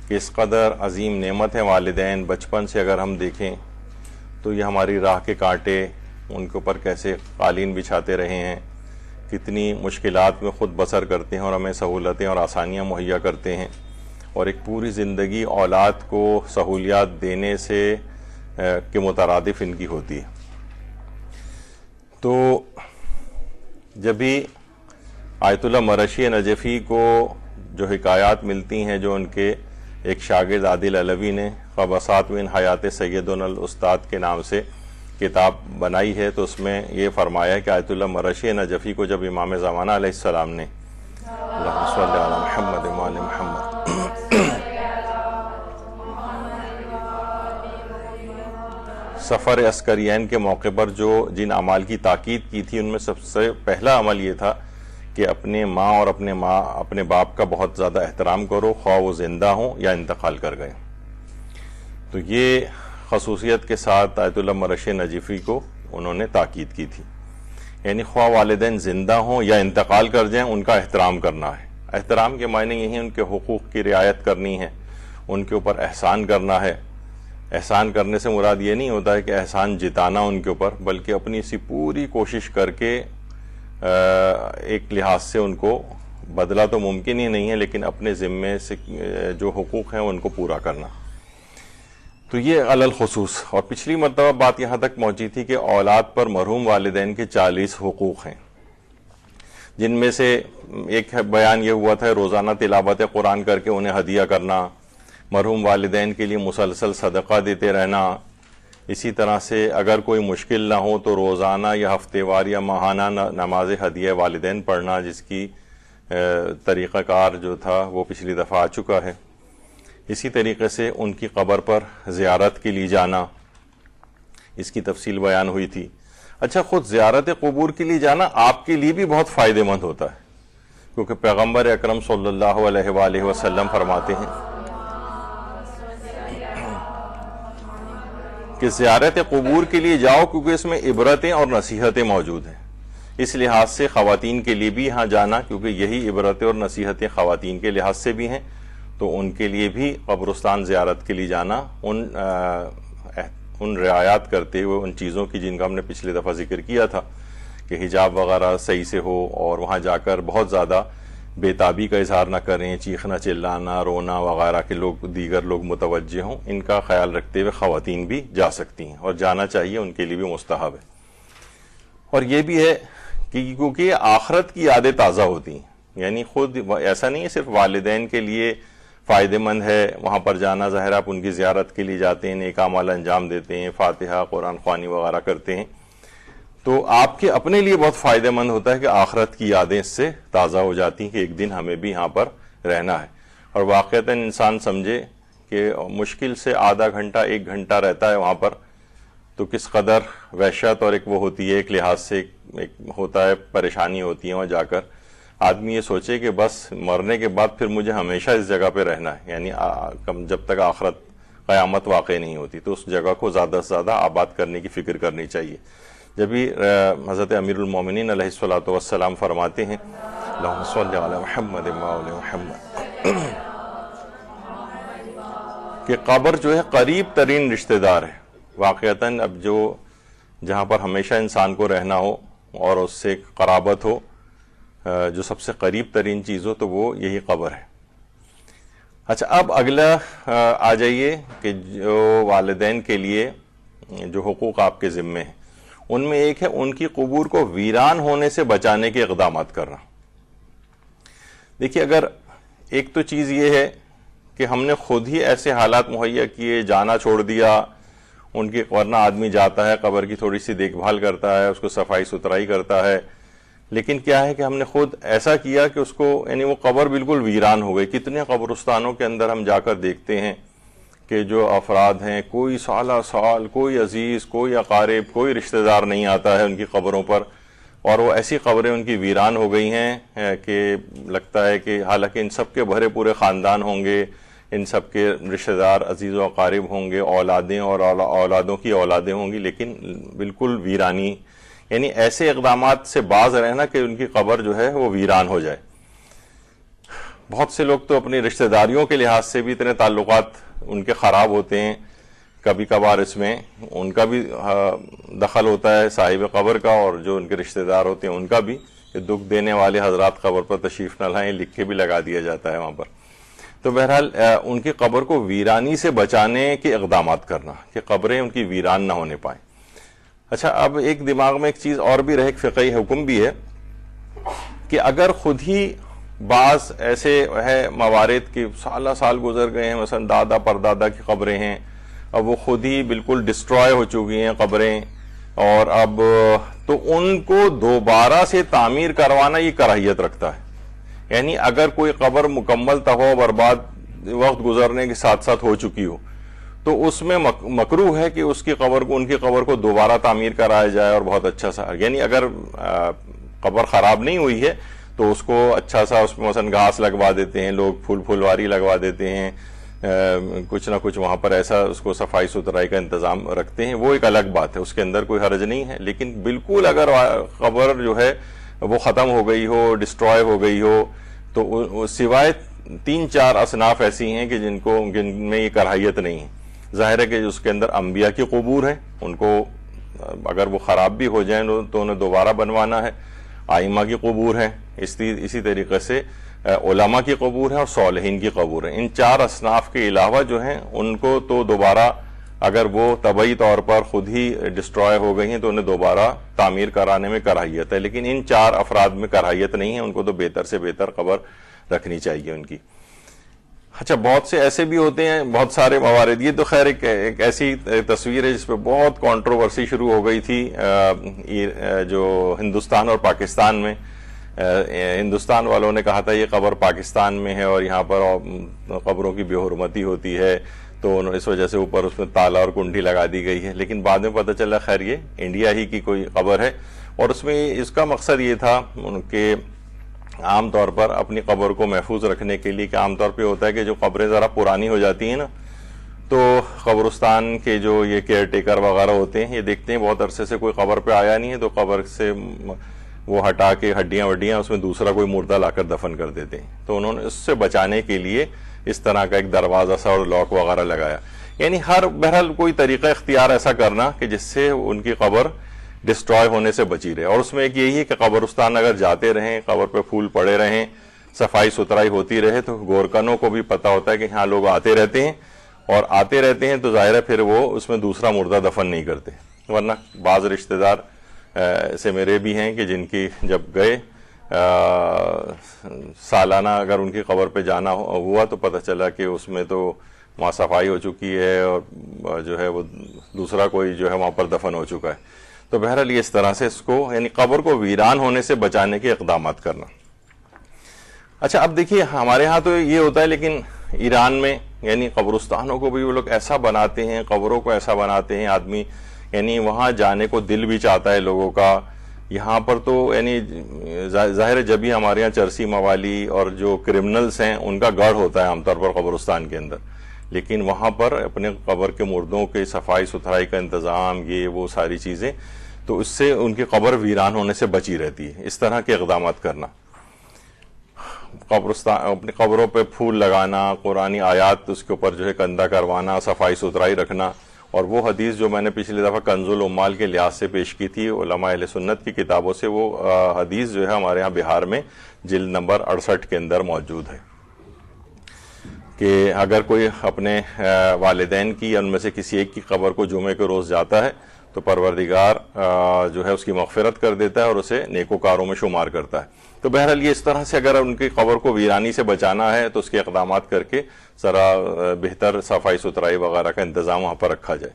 کہ اس قدر عظیم نعمت ہے والدین. بچپن سے اگر ہم دیکھیں تو یہ ہماری راہ کے کانٹے ان کے اوپر کیسے قالین بچھاتے رہے ہیں، کتنی مشکلات میں خود بسر کرتے ہیں اور ہمیں سہولتیں اور آسانیاں مہیا کرتے ہیں، اور ایک پوری زندگی اولاد کو سہولیات دینے سے کے مترادف ان کی ہوتی ہے. تو جب بھی آیت اللہ مرشی نجفی کو جو حکایات ملتی ہیں جو ان کے ایک شاگرد عادل علوی نے قبسات من حیات سیدنا الاستاد کے نام سے کتاب بنائی ہے، تو اس میں یہ فرمایا ہے کہ آیت اللہ مرشی نجفی کو جب امام زمانہ علیہ السلام نے اللہم صلی علی محمد وآل محمد سفر عسکرین کے موقع پر جن اعمال کی تاکید کی تھی، ان میں سب سے پہلا عمل یہ تھا کہ اپنے ماں اور اپنے باپ کا بہت زیادہ احترام کرو، خواہ وہ زندہ ہوں یا انتقال کر گئے. تو یہ خصوصیت کے ساتھ آیت اللہ مرشی نجفی کو انہوں نے تاکید کی تھی، یعنی خواہ والدین زندہ ہوں یا انتقال کر جائیں ان کا احترام کرنا ہے. احترام کے معنی یہی ان کے حقوق کی رعایت کرنی ہے، ان کے اوپر احسان کرنا ہے. احسان کرنے سے مراد یہ نہیں ہوتا ہے کہ احسان جتانا ان کے اوپر، بلکہ اپنی سی پوری کوشش کر کے ایک لحاظ سے ان کو بدلہ تو ممکن ہی نہیں ہے، لیکن اپنے ذمے سے جو حقوق ہیں ان کو پورا کرنا. تو یہ علی الخصوص. اور پچھلی مرتبہ بات یہاں تک پہنچی تھی کہ اولاد پر مرحوم والدین کے 40 حقوق ہیں، جن میں سے ایک بیان یہ ہوا تھا روزانہ تلاوت قرآن کر کے انہیں ہدیہ کرنا، مرحوم والدین کے لیے مسلسل صدقہ دیتے رہنا. اسی طرح سے اگر کوئی مشکل نہ ہو تو روزانہ یا ہفتے وار یا ماہانہ نماز ہدیہ والدین پڑھنا، جس کی طریقہ کار جو تھا وہ پچھلی دفعہ آ چکا ہے. اسی طریقے سے ان کی قبر پر زیارت کے لیے جانا، اس کی تفصیل بیان ہوئی تھی. اچھا، خود زیارت قبور کے لیے جانا آپ کے لیے بھی بہت فائدہ مند ہوتا ہے، کیونکہ پیغمبر اکرم صلی اللہ علیہ وآلہ وسلم فرماتے ہیں کہ زیارت قبور کے لیے جاؤ کیونکہ اس میں عبرتیں اور نصیحتیں موجود ہیں. اس لحاظ سے خواتین کے لیے بھی یہاں جانا، کیونکہ یہی عبرتیں اور نصیحتیں خواتین کے لحاظ سے بھی ہیں، تو ان کے لیے بھی قبرستان زیارت کے لیے جانا ان رعایات کرتے ہوئے ان چیزوں کی جن کا ہم نے پچھلی دفعہ ذکر کیا تھا کہ حجاب وغیرہ صحیح سے ہو، اور وہاں جا کر بہت زیادہ بے تابی کا اظہار نہ کریں، چیخنا چلانا رونا وغیرہ کے دیگر لوگ متوجہ ہوں. ان کا خیال رکھتے ہوئے خواتین بھی جا سکتی ہیں اور جانا چاہیے، ان کے لیے بھی مستحب ہے. اور یہ بھی ہے کہ کیونکہ آخرت کی یادیں تازہ ہوتی ہیں، یعنی خود ایسا نہیں ہے صرف والدین کے لیے فائدہ مند ہے وہاں پر جانا، ظاہر آپ ان کی زیارت کے لیے جاتے ہیں، نیک اعمال انجام دیتے ہیں، فاتحہ قرآن خوانی وغیرہ کرتے ہیں، تو آپ کے اپنے لیے بہت فائدہ مند ہوتا ہے کہ آخرت کی یادیں اس سے تازہ ہو جاتی ہیں کہ ایک دن ہمیں بھی یہاں پر رہنا ہے. اور واقعتاً انسان سمجھے کہ مشکل سے آدھا گھنٹہ 1 گھنٹہ رہتا ہے وہاں پر، تو کس قدر وحشت اور ایک وہ ہوتی ہے، ایک لحاظ سے ایک ہوتا ہے پریشانی ہوتی ہے وہاں جا کر. آدمی یہ سوچے کہ بس مرنے کے بعد پھر مجھے ہمیشہ اس جگہ پہ رہنا ہے، یعنی جب تک آخرت قیامت واقع نہیں ہوتی، تو اس جگہ کو زیادہ سے زیادہ آباد کرنے کی فکر کرنی چاہیے. جبھی حضرت امیر المومنین علیہ الصلوۃ والسلام فرماتے ہیں اللہم صلی علی محمد وآل محمد کہ قبر جو ہے قریب ترین رشتہ دار ہے. واقعتاً اب جہاں پر ہمیشہ انسان کو رہنا ہو اور اس سے قرابت ہو، جو سب سے قریب ترین چیز ہو، تو وہ یہی قبر ہے. اچھا، اب اگلا آ جائیے کہ جو والدین کے لیے جو حقوق آپ کے ذمے ہیں، ان میں ایک ہے ان کی قبور کو ویران ہونے سے بچانے کے اقدامات کرنا. دیکھیے، اگر ایک تو چیز یہ ہے کہ ہم نے خود ہی ایسے حالات مہیا کیے، جانا چھوڑ دیا ان کی، ورنہ آدمی جاتا ہے قبر کی تھوڑی سی دیکھ بھال کرتا ہے، اس کو صفائی ستھرائی کرتا ہے، لیکن کیا ہے کہ ہم نے خود ایسا کیا کہ اس کو یعنی وہ قبر بالکل ویران ہو گئی. کتنے قبرستانوں کے اندر ہم جا کر دیکھتے ہیں کہ جو افراد ہیں، کوئی سالہ سال کوئی عزیز، کوئی اقارب، کوئی رشتہ دار نہیں آتا ہے ان کی قبروں پر، اور وہ ایسی قبریں ان کی ویران ہو گئی ہیں کہ لگتا ہے کہ حالانکہ ان سب کے بھرے پورے خاندان ہوں گے، ان سب کے رشتہ دار عزیز و اقارب ہوں گے، اولادیں اور اولادوں کی اولادیں ہوں گی، لیکن بالکل ویرانی. یعنی ایسے اقدامات سے باز رہنا کہ ان کی قبر جو ہے وہ ویران ہو جائے. بہت سے لوگ تو اپنی رشتہ داریوں کے لحاظ سے بھی اتنے تعلقات ان کے خراب ہوتے ہیں، کبھی کبھار اس میں ان کا بھی دخل ہوتا ہے صاحب قبر کا، اور جو ان کے رشتہ دار ہوتے ہیں ان کا بھی، کہ دکھ دینے والے حضرات قبر پر تشریف نہ لائیں لکھ کے بھی لگا دیا جاتا ہے وہاں پر۔ تو بہرحال ان کی قبر کو ویرانی سے بچانے کے اقدامات کرنا کہ قبریں ان کی ویران نہ ہونے پائیں۔ اچھا، اب ایک دماغ میں ایک چیز اور بھی رہے، ایک فقہی حکم بھی ہے کہ اگر خود ہی بعض ایسے ہے موارد کہ سالہ سال گزر گئے ہیں، مثلا دادا پردادا کی قبریں ہیں، اب وہ خود ہی بالکل ڈسٹروائے ہو چکی ہیں قبریں، اور اب تو ان کو دوبارہ سے تعمیر کروانا یہ کراہیت رکھتا ہے۔ یعنی اگر کوئی قبر مکمل تباہ و برباد وقت گزرنے کے ساتھ ساتھ ہو چکی ہو تو اس میں مکروہ ہے کہ اس کی قبر کو، ان کی قبر کو دوبارہ تعمیر کرایا جائے، اور بہت اچھا سا، یعنی اگر قبر خراب نہیں ہوئی ہے تو اس کو اچھا سا، اس میں مثلا گھاس لگوا دیتے ہیں لوگ، پھلواری لگوا دیتے ہیں، کچھ نہ کچھ وہاں پر ایسا اس کو صفائی ستھرائی کا انتظام رکھتے ہیں، وہ ایک الگ بات ہے، اس کے اندر کوئی حرج نہیں ہے۔ لیکن بالکل اگر قبر جو ہے وہ ختم ہو گئی ہو، ڈسٹروائے ہو گئی ہو، تو سوائے 3-4 اصناف ایسی ہیں کہ جن میں یہ کراہیت نہیں ہے۔ ظاہر ہے کہ اس کے اندر انبیاء کی قبور ہیں، ان کو اگر وہ خراب بھی ہو جائیں تو انہیں دوبارہ بنوانا ہے، ائمہ کی قبور ہیں، اسی طریقے سے علماء کی قبور ہیں، اور صالحین کی قبور ہیں۔ ان 4 اصناف کے علاوہ جو ہیں ان کو تو دوبارہ، اگر وہ طبعی طور پر خود ہی ڈسٹروائے ہو گئی ہیں تو انہیں دوبارہ تعمیر کرانے میں کراہیت ہے، لیکن ان 4 افراد میں کراہیت نہیں ہے، ان کو تو بہتر سے بہتر قبر رکھنی چاہیے ان کی۔ اچھا، بہت سے ایسے بھی ہوتے ہیں، بہت سارے موارد، یہ تو خیر ایک ایسی تصویر ہے جس پہ بہت کنٹروورسی شروع ہو گئی تھی جو ہندوستان اور پاکستان میں۔ ہندوستان والوں نے کہا تھا یہ قبر پاکستان میں ہے اور یہاں پر قبروں کی بے حرمتی ہوتی ہے، تو اس وجہ سے اوپر اس میں تالا اور کنڈی لگا دی گئی ہے، لیکن بعد میں پتہ چلا خیر یہ انڈیا ہی کی کوئی قبر ہے، اور اس میں اس کا مقصد یہ تھا کہ عام طور پر اپنی قبر کو محفوظ رکھنے کے لیے، کہ عام طور پہ ہوتا ہے کہ جو قبریں ذرا پرانی ہو جاتی ہیں نا، تو قبرستان کے جو یہ کیئر ٹیکر وغیرہ ہوتے ہیں، یہ دیکھتے ہیں بہت عرصے سے کوئی قبر پہ آیا نہیں ہے، تو قبر سے وہ ہٹا کے ہڈیاں وڈیاں اس میں دوسرا کوئی مردہ لا کر دفن کر دیتے ہیں۔ تو انہوں نے اس سے بچانے کے لیے اس طرح کا ایک دروازہ سا اور لاک وغیرہ لگایا، یعنی بہرحال کوئی طریقہ اختیار ایسا کرنا کہ جس سے ان کی قبر ڈسٹروائے ہونے سے بچی رہے۔ اور اس میں ایک یہی ہے کہ قبرستان اگر جاتے رہیں، قبر پہ پھول پڑے رہیں، صفائی ستھرائی ہوتی رہے، تو گورکنوں کو بھی پتہ ہوتا ہے کہ ہاں لوگ آتے رہتے ہیں، اور آتے رہتے ہیں تو ظاہر ہے پھر وہ اس میں دوسرا مردہ دفن نہیں کرتے۔ ورنہ بعض رشتہ دار سے میرے بھی ہیں کہ جن کی جب گئے سالانہ اگر ان کی قبر پہ جانا ہوا تو پتہ چلا کہ اس میں تو وہاں صفائی ہو چکی ہے، اور جو ہے وہ دوسرا کوئی جو ہے وہاں پر دفن ہو چکا ہے۔ تو بہرحال یہ اس طرح سے اس کو، یعنی قبر کو ویران ہونے سے بچانے کے اقدامات کرنا۔ اچھا، اب دیکھیے ہمارے ہاں تو یہ ہوتا ہے، لیکن ایران میں یعنی قبرستانوں کو بھی وہ لوگ ایسا بناتے ہیں، قبروں کو ایسا بناتے ہیں آدمی، یعنی وہاں جانے کو دل بھی چاہتا ہے لوگوں کا۔ یہاں پر تو یعنی ظاہر ہے جب بھی ہمارے یہاں چرسی موالی اور جو کرمنلز ہیں ان کا گڑھ ہوتا ہے عام طور پر قبرستان کے اندر، لیکن وہاں پر اپنے قبر کے مردوں کے صفائی ستھرائی کا انتظام، یہ وہ ساری چیزیں، تو اس سے ان کی قبر ویران ہونے سے بچی رہتی ہے۔ اس طرح کے اقدامات کرنا، قبرستان اپنی قبروں پہ پھول لگانا، قرآنی آیات اس کے اوپر جو ہے کندہ کروانا، صفائی ستھرائی رکھنا، اور وہ حدیث جو میں نے پچھلی دفعہ کنز العمال کے لحاظ سے پیش کی تھی علماء اہل سنت کی کتابوں سے، وہ حدیث جو ہے ہمارے ہاں بہار میں جلد نمبر 68 کے اندر موجود ہے کہ اگر کوئی اپنے والدین کی یا ان میں سے کسی ایک کی قبر کو جمعے کے روز جاتا ہے تو پروردگار جو ہے اس کی مغفرت کر دیتا ہے اور اسے نیکوکاروں میں شمار کرتا ہے۔ تو بہرحال یہ اس طرح سے اگر ان کی قبر کو ویرانی سے بچانا ہے تو اس کے اقدامات کر کے ذرا بہتر صفائی ستھرائی وغیرہ کا انتظام وہاں پر رکھا جائے۔